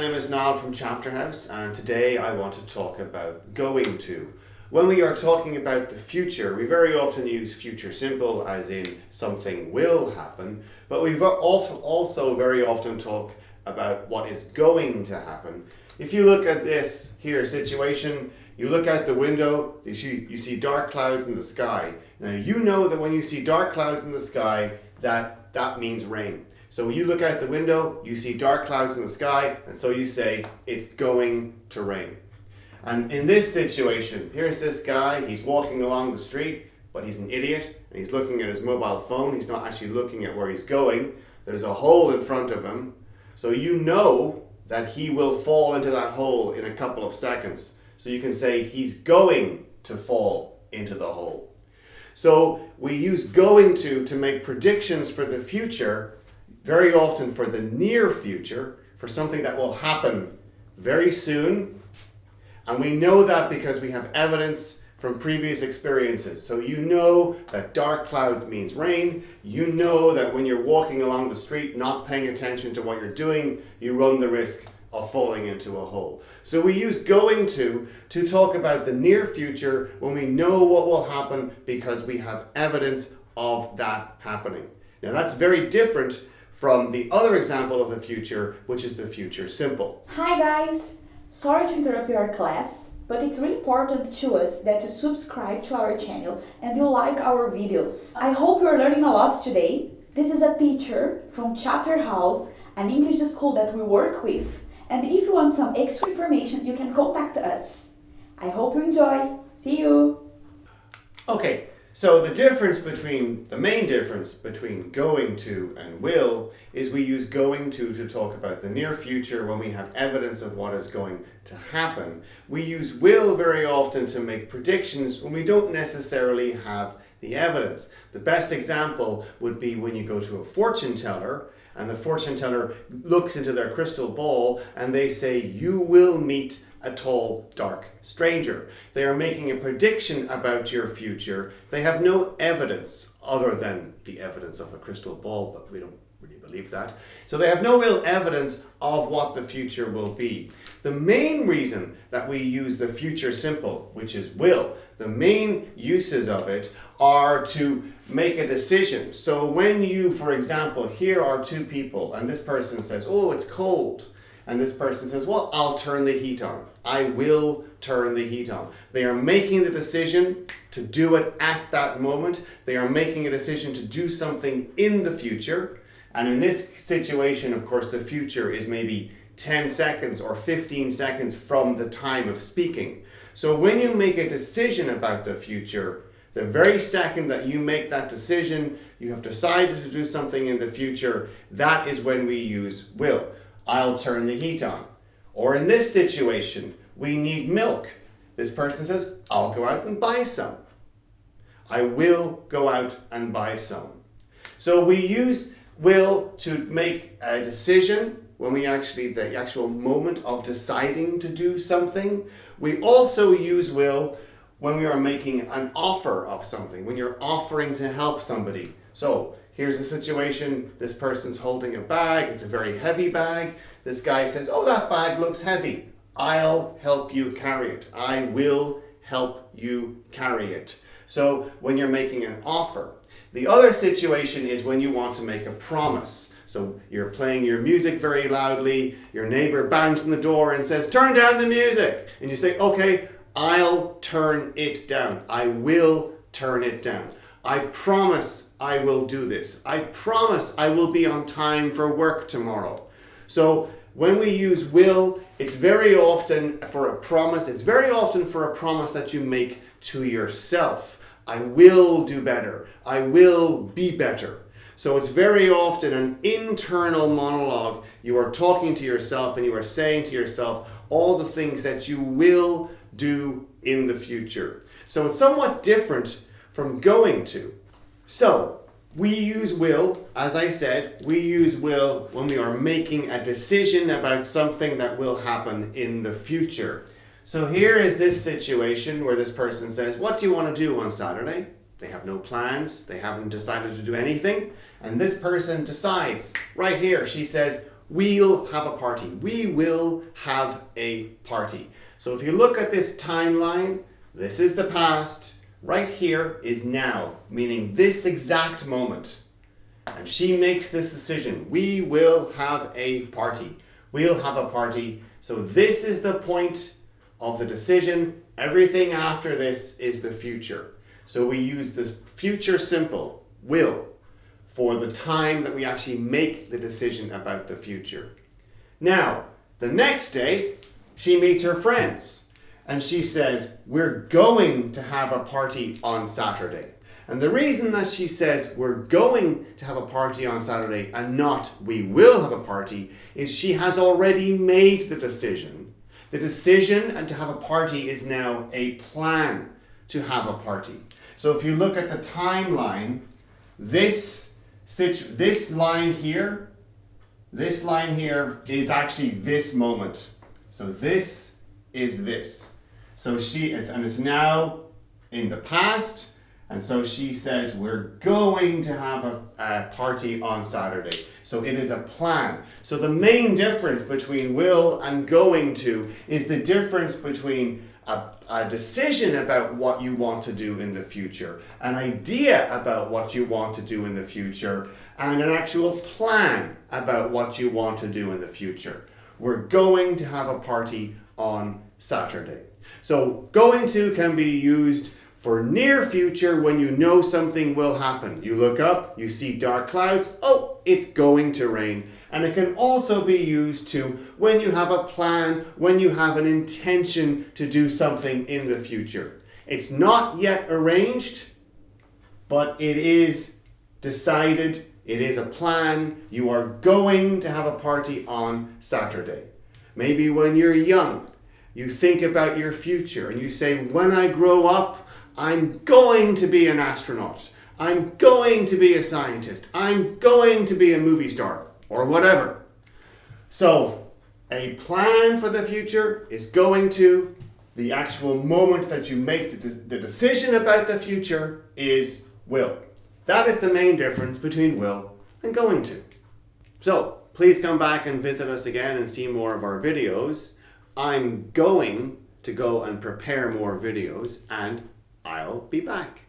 name is Niall from Chapterhouse, and today I want to talk about going to. When we are talking about the future, we very often use future simple as in something will happen, but we also very often talk about what is going to happen. If you look at this here situation, you look out the window, you see dark clouds in the sky. Now you know that when you see dark clouds in the sky, that means rain. So when you look out the window, you see dark clouds in the sky, and so you say, it's going to rain. And in this situation, here's this guy, he's walking along the street, but he's an idiot, and he's looking at his mobile phone, he's not actually looking at where he's going. There's a hole in front of him, so you know that he will fall into that hole in a couple of seconds. So you can say, he's going to fall into the hole. So we use going to make predictions for the future, very often for the near future, for something that will happen very soon. And we know that because we have evidence from previous experiences. So you know that dark clouds means rain. You know that when you're walking along the street, not paying attention to what you're doing, you run the risk of falling into a hole. So we use going to talk about the near future when we know what will happen because we have evidence of that happening. Now that's very different from the other example of the future, which is the future simple. Hi guys! Sorry to interrupt your class, but it's really important to us that you subscribe to our channel and you like our videos. I hope you're learning a lot today. This is a teacher from Chapterhouse, an English school that we work with. And if you want some extra information, you can contact us. I hope you enjoy. See you! Okay, so the main difference between going to and will is we use going to talk about the near future when we have evidence of what is going to happen. We use will very often to make predictions when we don't necessarily have the evidence. The best example would be when you go to a fortune teller and the fortune teller looks into their crystal ball and they say, you will meet a tall, dark stranger. They are making a prediction about your future. They have no evidence other than the evidence of a crystal ball, but we don't really believe that. So they have no real evidence of what the future will be. The main reason that we use the future simple, which is will, the main uses of it are to make a decision. So when you, for example, here are two people and this person says, oh, it's cold. And this person says, well, I'll turn the heat on. I will turn the heat on. They are making the decision to do it at that moment. They are making a decision to do something in the future. And in this situation, of course, the future is maybe 10 seconds or 15 seconds from the time of speaking. So when you make a decision about the future, the very second that you make that decision, you have decided to do something in the future, that is when we use will. I'll turn the heat on. Or in this situation, we need milk. This person says, I'll go out and buy some. I will go out and buy some. So we use will to make a decision when the actual moment of deciding to do something. We also use will when we are making an offer of something, when you're offering to help somebody. So here's a situation, this person's holding a bag, it's a very heavy bag. This guy says, oh, that bag looks heavy. I'll help you carry it. I will help you carry it. So when you're making an offer. The other situation is when you want to make a promise. So you're playing your music very loudly, your neighbor bangs on the door and says, turn down the music. And you say, okay, I'll turn it down. I will turn it down. I promise I will do this. I promise I will be on time for work tomorrow. So when we use will, it's very often for a promise. It's very often for a promise that you make to yourself. I will do better. I will be better. So it's very often an internal monologue. You are talking to yourself and you are saying to yourself all the things that you will do in the future. So it's somewhat different from going to. So we use will, as I said, we use will when we are making a decision about something that will happen in the future. So here is this situation where this person says, what do you want to do on Saturday? They have no plans, they haven't decided to do anything, and this person decides, right here, she says, we'll have a party. We will have a party. So if you look at this timeline, this is the past. Right here is now, meaning this exact moment. And she makes this decision. We will have a party. We'll have a party. So this is the point of the decision. Everything after this is the future. So we use the future simple, will, for the time that we actually make the decision about the future. Now, the next day, she meets her friends and she says, we're going to have a party on Saturday. And the reason that she says we're going to have a party on Saturday and not we will have a party is she has already made the decision. The decision and to have a party is now a plan to have a party. So if you look at the timeline, this line here is actually this moment. So this is this. So it's now in the past. And so she says, we're going to have a party on Saturday. So it is a plan. So the main difference between will and going to is the difference between a decision about what you want to do in the future, an idea about what you want to do in the future, and an actual plan about what you want to do in the future. We're going to have a party on Saturday. So going to can be used for near future when you know something will happen. You look up, you see dark clouds, oh, it's going to rain. And it can also be used to when you have a plan, when you have an intention to do something in the future. It's not yet arranged, but it is decided, it is a plan. You are going to have a party on Saturday. Maybe when you're young, you think about your future and you say, when I grow up, I'm going to be an astronaut. I'm going to be a scientist. I'm going to be a movie star or whatever. So a plan for the future is going to. The actual moment that you make the decision about the future is will. That is the main difference between will and going to. So please come back and visit us again and see more of our videos. I'm going to go and prepare more videos and I'll be back.